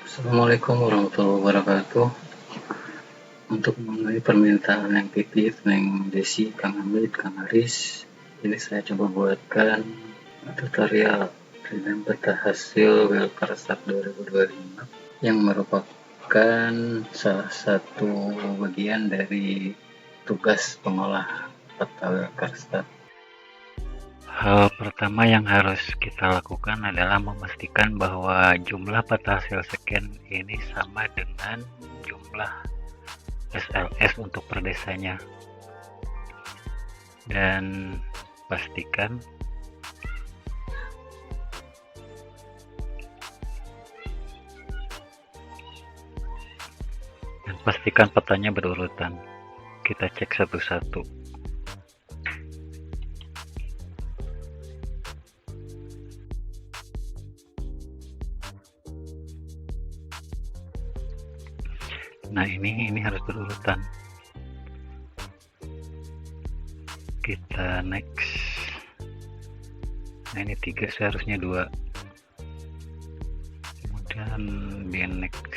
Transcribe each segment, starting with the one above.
Assalamualaikum warahmatullahi wabarakatuh. Untuk memenuhi permintaan yang titip Neng Desi, Kang Hamid, Kang Haris, ini saya coba buatkan tutorial dengan peta hasil Wilkersat 2025 yang merupakan salah satu bagian dari tugas pengolah peta Wilkersat. Hal pertama yang harus kita lakukan adalah memastikan bahwa jumlah peta hasil scan ini sama dengan jumlah SLS untuk per desanya, dan pastikan petanya berurutan. Kita cek satu-satu. Nah, ini harus berurutan. Kita next. Nah, ini 3, seharusnya 2. Kemudian di next,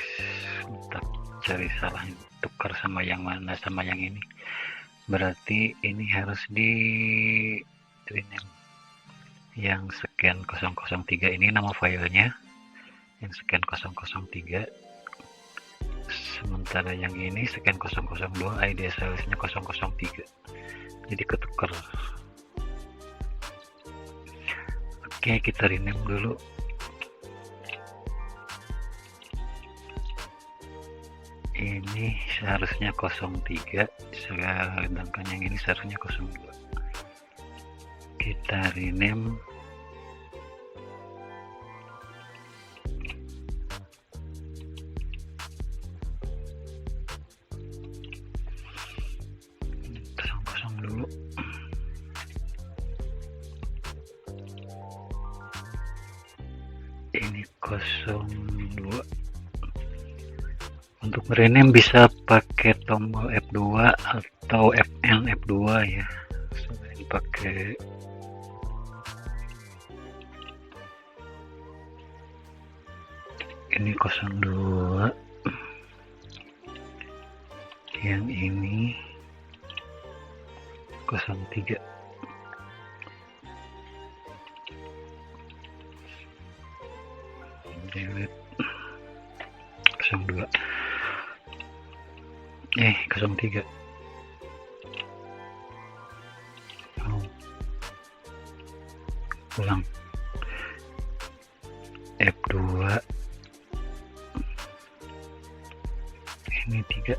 kita cari salah, tukar sama yang mana, sama yang ini. Berarti ini harus di rename. Yang scan 003 ini nama filenya, yang scan 003. Sementara yang ini scan 002, ID SLS-nya 003. Jadi ketukar. Oke, kita rename dulu. Ini seharusnya 03, sedangkan yang ini seharusnya 02. Kita rename. Dulu. Ini 02. Untuk rename bisa pakai tombol F2 atau Fn F2 ya. Selain pakai ini 02, yang ini 03. Delete 02. 03. Ulang. F2. Ini 3.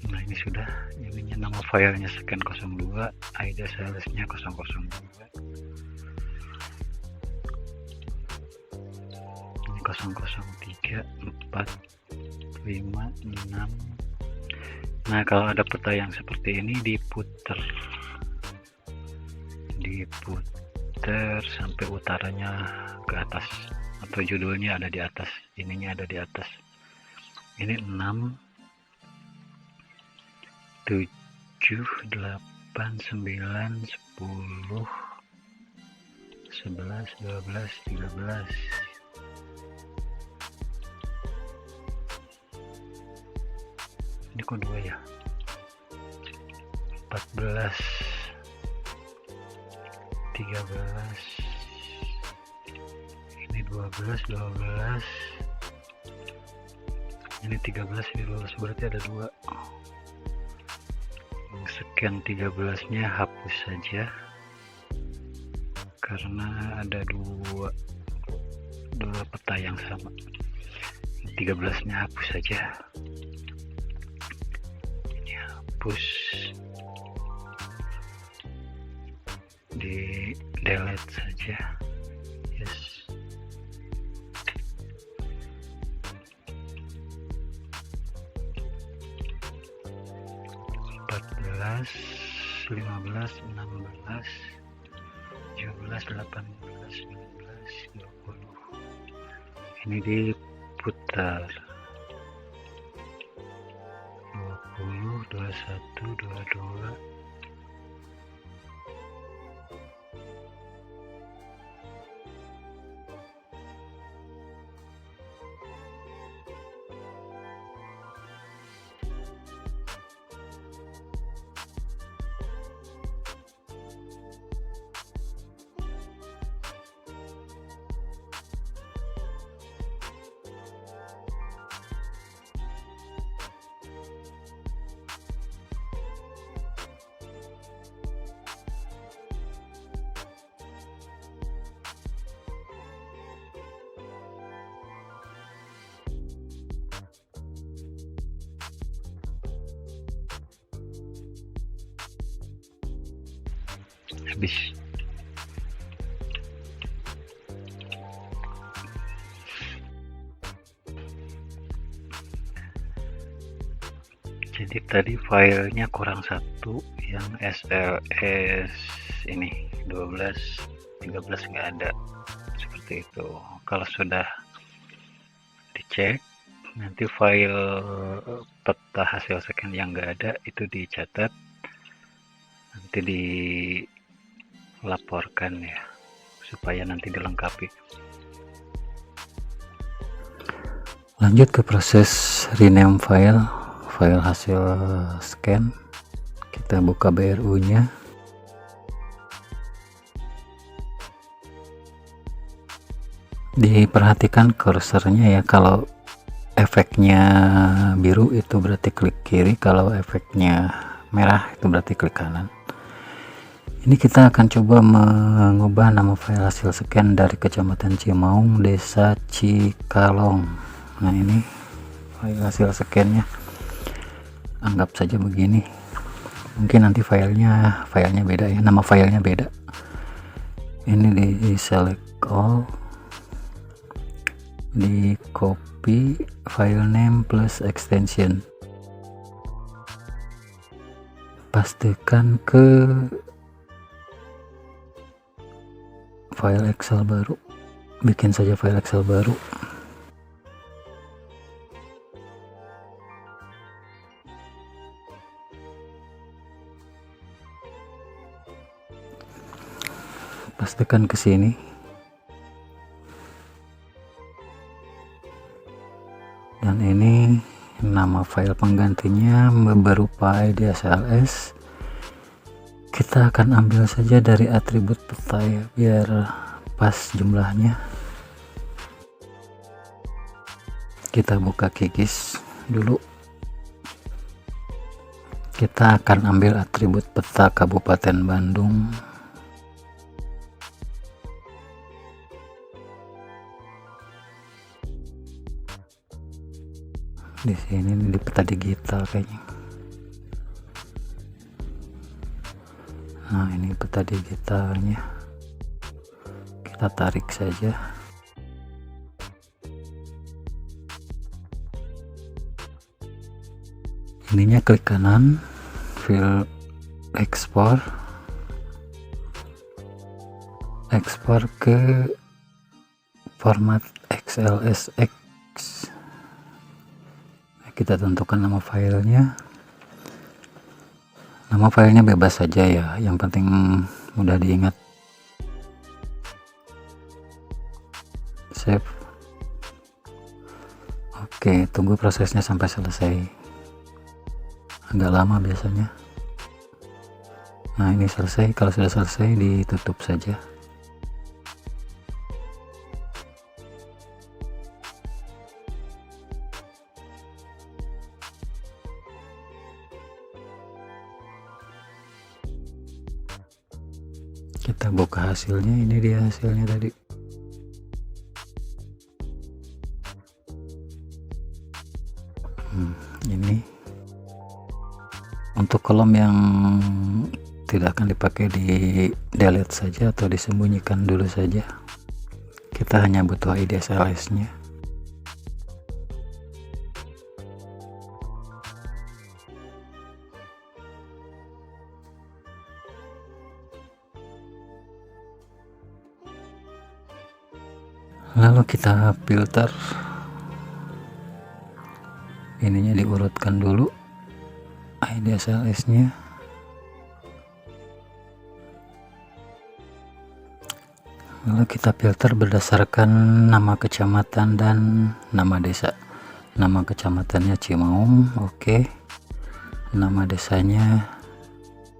Nah, ini sudah, ininya nama filenya scan 02, ID SLS-nya 002. Ini 003, 4, 5, 6. Nah, kalau ada peta yang seperti ini diputer sampai utaranya ke atas, atau judulnya ada di atas, ininya ada di atas. Ini 6, 7, 8, 9, 10, 11, 12, 13. Ini kok 2 ya? 14, 13. Ini 12, 12. Ini 13, ini 12, berarti ada 2. Sekian 13-nya hapus saja karena ada dua peta yang sama. 13-nya hapus saja. Ini hapus, di delete saja. Yes. 14, 15, 16, 17, 18, 19, Ini diputar 20, 21, 22. Habis. Jadi tadi filenya kurang satu, yang SLS ini 12, 13 nggak ada, seperti itu. Kalau sudah dicek, nanti file peta hasil scan yang nggak ada itu dicatat, nanti dilaporkan ya, supaya nanti dilengkapi. Lanjut ke proses rename file hasil scan. Kita buka BRU nya, diperhatikan kursornya ya, kalau efeknya biru itu berarti klik kiri, kalau efeknya merah itu berarti klik kanan. Ini kita akan coba mengubah nama file hasil scan dari Kecamatan Cimaung, Desa Cikalong. Nah, ini file hasil scannya, anggap saja begini. Mungkin nanti filenya beda ya, nama filenya beda. Ini di select all, di copy file name plus extension, pastikan ke file Excel baru, bikin saja file Excel baru. Pastikan ke sini. Dan ini nama file penggantinya berupa ID SLS. Kita akan ambil saja dari atribut peta ya, biar pas jumlahnya. Kita buka QGIS dulu. Kita akan ambil atribut peta Kabupaten Bandung. Di sini di peta digital kayaknya. Nah, ini peta digitalnya. Kita tarik saja. Ininya klik kanan, file ekspor ke format XLSX. Kita tentukan nama filenya. Nama filenya bebas saja ya, yang penting mudah diingat. Save. Oke, tunggu prosesnya sampai selesai. Agak lama biasanya. Nah, ini selesai. Kalau sudah selesai, ditutup saja. Kita buka hasilnya. Ini dia hasilnya tadi. Ini untuk kolom yang tidak akan dipakai, di delete saja atau disembunyikan dulu saja. Kita hanya butuh ID SLS nya. Lalu kita filter, ininya diurutkan dulu ID SLS nya, lalu kita filter berdasarkan nama kecamatan dan nama desa. Nama kecamatannya Cimaung, oke. Nama desanya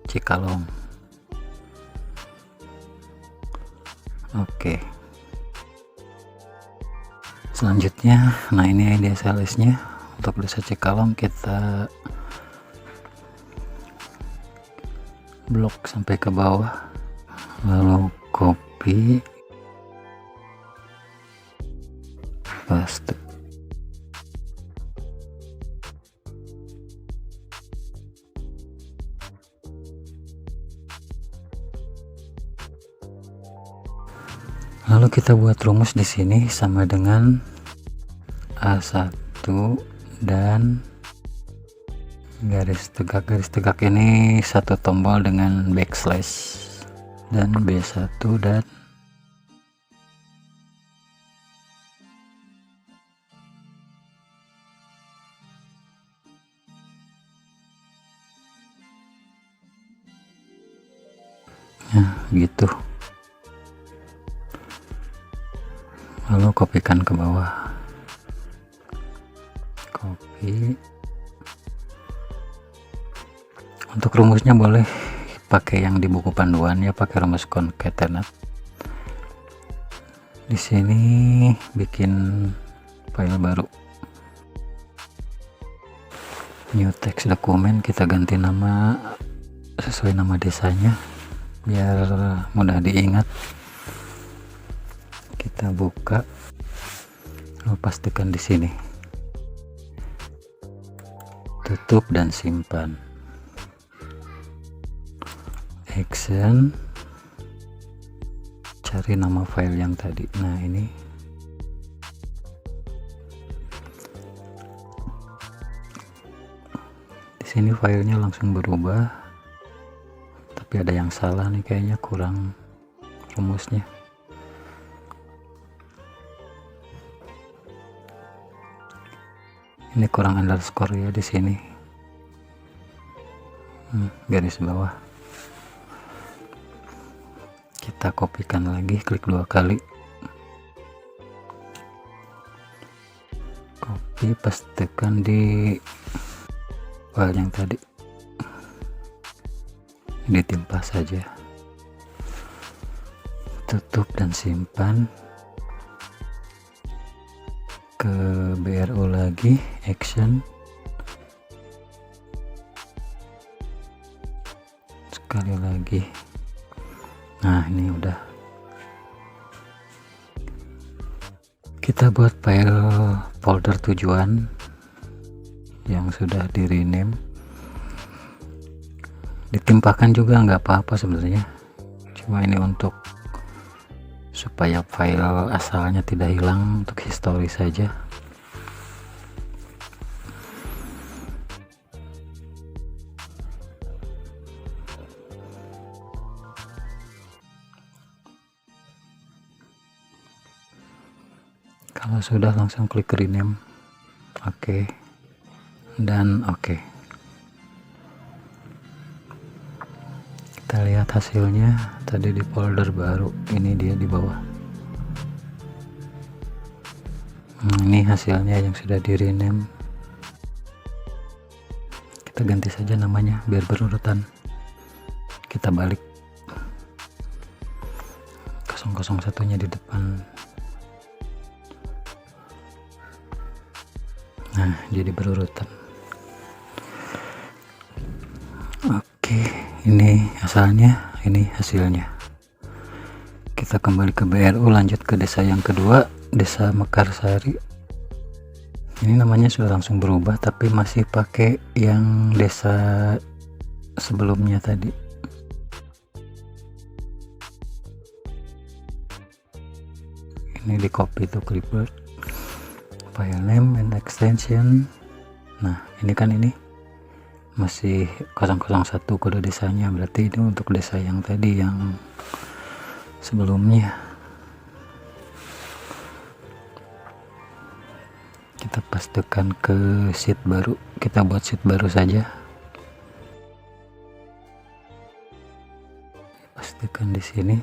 Cikalong, oke. Selanjutnya, nah ini ID SLS nya untuk desa Cikalong, kita blok sampai ke bawah, lalu copy, paste. Lalu kita buat rumus di sini sama dengan A1 dan garis tegak ini satu tombol dengan backslash, dan B1 dan nah gitu. Lalu kopikan ke bawah, copy. Untuk rumusnya boleh pakai yang di buku panduan ya, pakai rumus concatenate. Di sini bikin file baru, new text dokumen, kita ganti nama sesuai nama desanya biar mudah diingat. Kita buka, lalu pastikan di sini, tutup dan simpan. Action, cari nama file yang tadi. Nah ini di sini filenya langsung berubah, tapi ada yang salah nih, kayaknya kurang rumusnya. Ini kurang underscore ya di sini, garis bawah. Kita kopikan lagi, klik 2 kali, copy, pastekan di file yang tadi, ditimpa saja, tutup dan simpan. Ke BRO lagi, action, sekali lagi. Nah ini udah. Kita buat file folder tujuan yang sudah di rename, ditimpakan juga nggak apa-apa sebenarnya, cuma ini untuk supaya file asalnya tidak hilang, untuk histori saja. Kalau sudah, langsung klik rename, oke, dan oke. Kita lihat hasilnya tadi di folder baru, ini dia di bawah. Ini hasilnya yang sudah di rename. Kita ganti saja namanya biar berurutan. Kita balik 001 nya di depan. Nah jadi berurutan. Oke, ini asalnya, ini hasilnya. Kita kembali ke BRU, lanjut ke desa yang kedua, desa Mekarsari. Ini namanya sudah langsung berubah, tapi masih pakai yang desa sebelumnya tadi. Ini di copy to clipboard, file name and extension. Nah ini kan ini masih 001 kode desanya, berarti ini untuk desa yang tadi, yang sebelumnya. tekan ke sheet baru, kita buat sheet baru saja, pastikan di sini.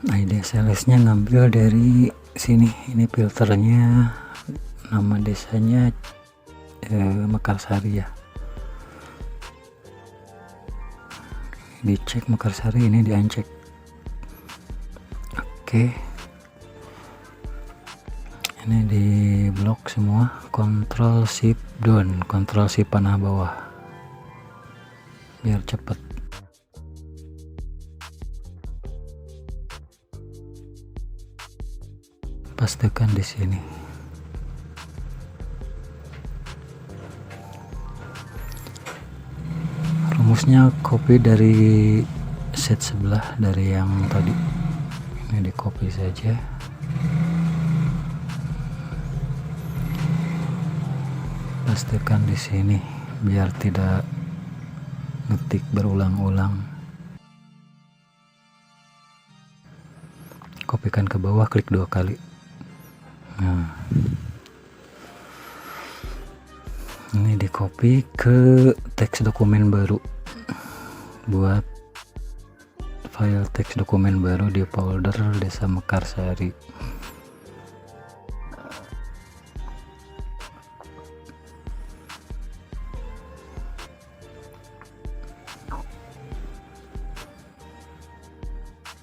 ID SLS nya ngambil dari sini, ini filternya, nama desanya Mekarsari ya, dicek Mekarsari, ini diancek. Oke, ini di blok semua, Ctrl Shift down, Ctrl Shift panah bawah biar cepet. Pastikan di sini. Rumusnya copy dari set sebelah dari yang tadi. Ini di copy saja. Pastikan di sini biar tidak ngetik berulang-ulang. Kopikan ke bawah, klik 2 kali. Nah, ini di copy ke teks dokumen baru, buat file teks dokumen baru di folder Desa Mekarsari.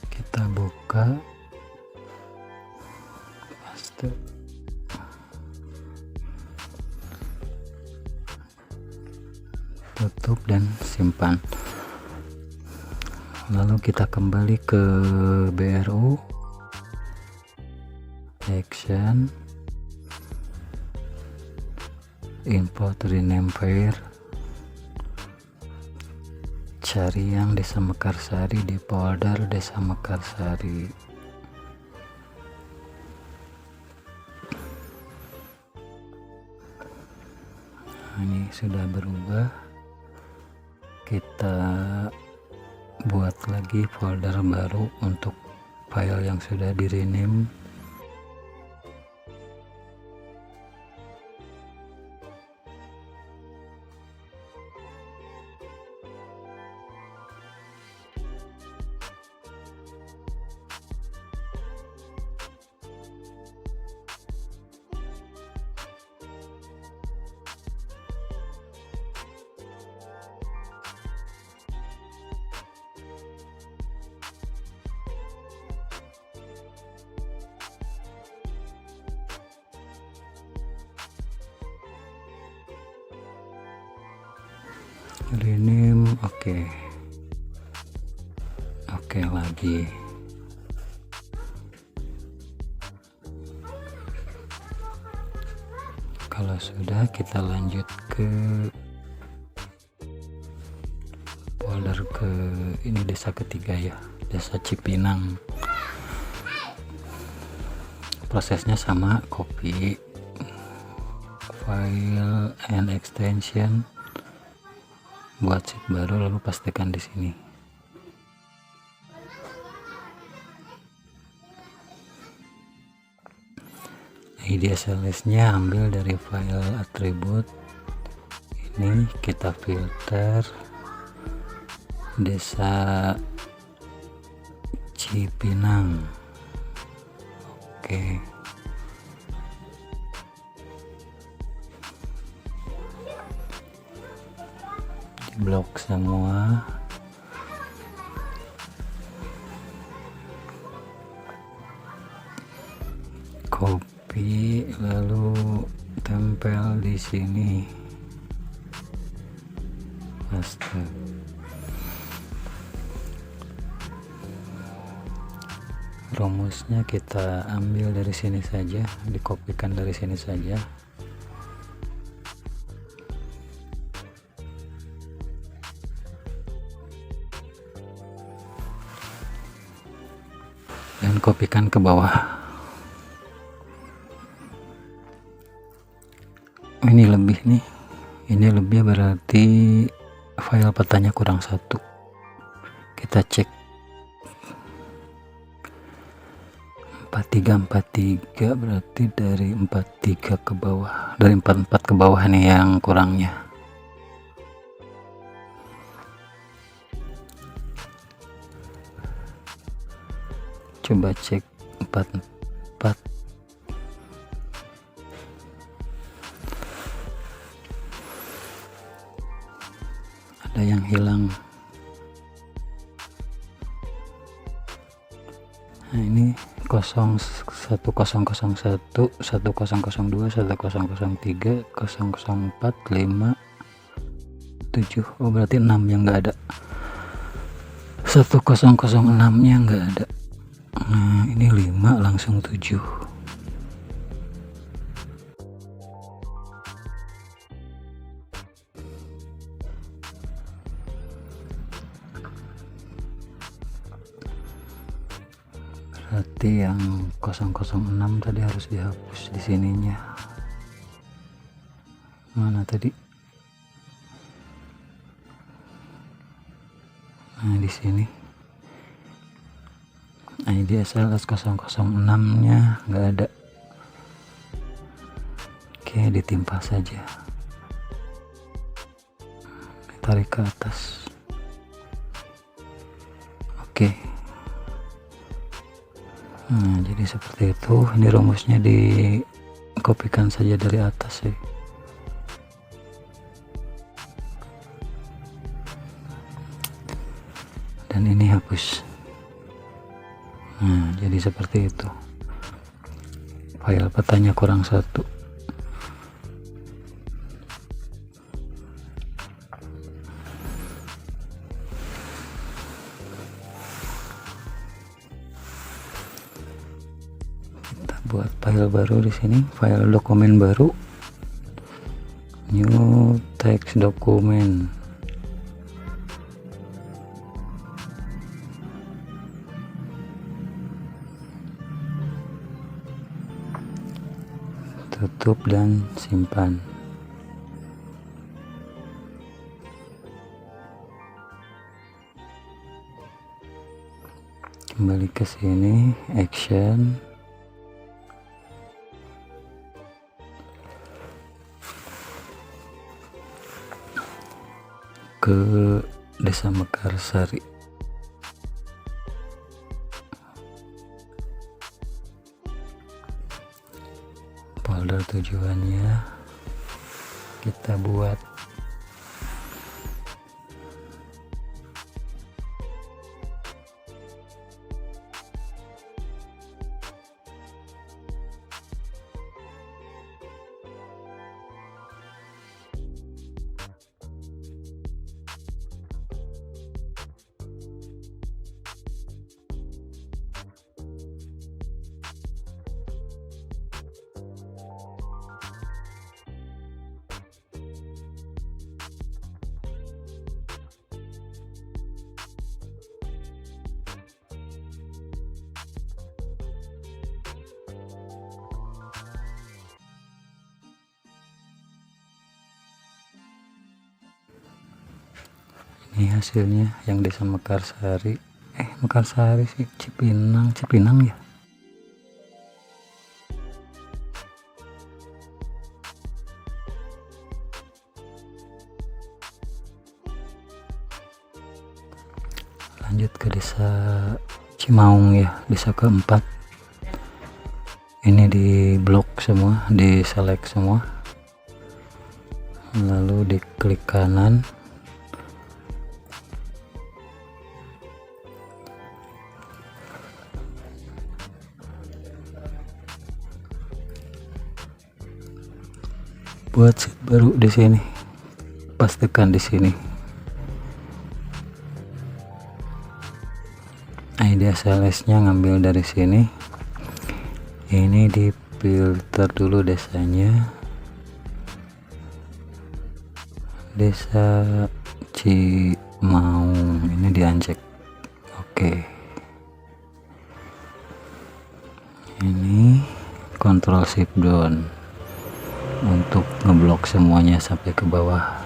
Kita buka, paste, tutup dan simpan. Lalu kita kembali ke BRU, action, import rename file, cari yang Desa Mekarsari di folder Desa Mekarsari. Nah, ini sudah berubah. Kita buat lagi folder baru untuk file yang sudah di rename. Rename, oke lagi. Kalau sudah, kita lanjut ke folder ke ini, desa ketiga ya, Desa Cipinang. Prosesnya sama, copy file and extension, buat sheet baru, lalu pastikan di sini. ID SLS nya ambil dari file atribut ini, kita filter Desa Cipinang. Oke, blok semua, copy lalu tempel di sini, paste. Rumusnya kita ambil dari sini saja, dikopikan dari sini saja. Dan kopikan ke bawah. Ini lebih nih, ini lebih berarti file petanya kurang 1. Kita cek. 4343 berarti dari 43 ke bawah, dari 44 ke bawah nih yang kurangnya. Coba cek 44, ada yang hilang. Nah ini 1001, 1002, 1003, 004, 5, 7. Oh berarti 6 yang enggak ada, 1006 nya enggak ada. Nah ini 5 langsung 7. Berarti yang 006 tadi harus dihapus di sininya. Mana tadi? Nah di sini. ID SLS 006 nya nggak ada. Oke, ditimpa saja, tarik ke atas. Oke. Nah jadi seperti itu. Ini rumusnya dikopikan saja dari atas sih. Dan ini hapus. Nah jadi seperti itu. File petanya kurang 1. Kita buat file baru di sini, file dokumen baru, new text dokumen. Tutup dan simpan. Kembali ke sini, action. Ke Desa Mekarsari. Folder tujuannya kita buat. Ini hasilnya yang Desa Mekarsari. Mekarsari sih, Cipinang ya. Lanjut ke Desa Cimaung ya, desa keempat. Ini di blok semua, di select semua, lalu diklik kanan. Buat sheet baru di sini, pastikan di sini. ID SLS-nya ngambil dari sini. Ini di filter dulu desanya. Desa Cimaung, ini diuncheck. Oke. Ini Ctrl Shift down untuk ngeblok semuanya sampai ke bawah.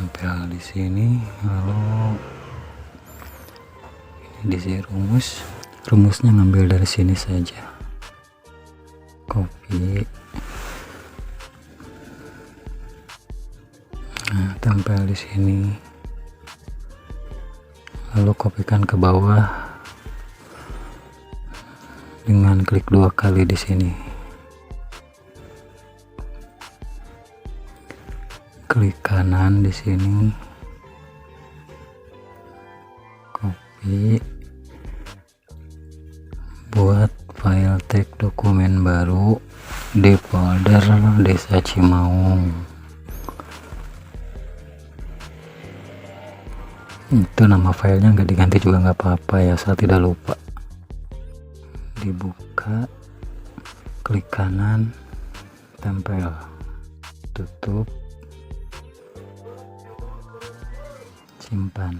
tempel di sini. Lalu ini diisi rumusnya ngambil dari sini saja, copy, nah tempel di sini, lalu kopikan ke bawah dengan klik 2 kali di sini, klik kanan di sini, copy, buat file teks dokumen baru di folder Desa Cimaung. Itu nama filenya nggak diganti juga nggak apa-apa ya, asal tidak lupa. Dibuka, klik kanan, tempel, tutup, simpan,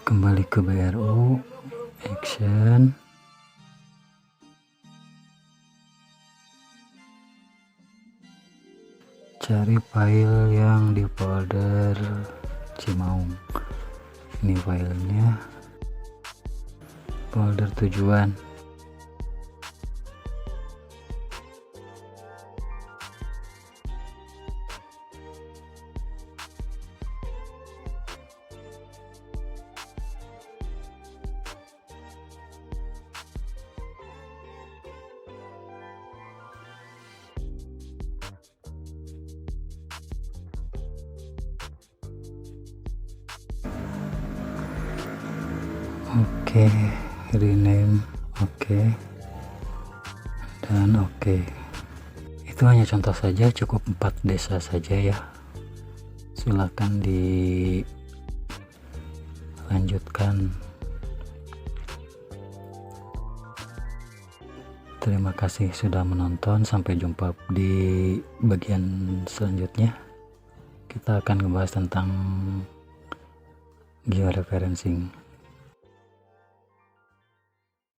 kembali ke BRU, action, cari file yang di folder Cimaung. Ini filenya, folder tujuan. Oke, rename, oke, dan oke. Itu hanya contoh saja, cukup 4 desa saja ya. Silakan dilanjutkan. Terima kasih sudah menonton, sampai jumpa di bagian selanjutnya. Kita akan membahas tentang georeferencing.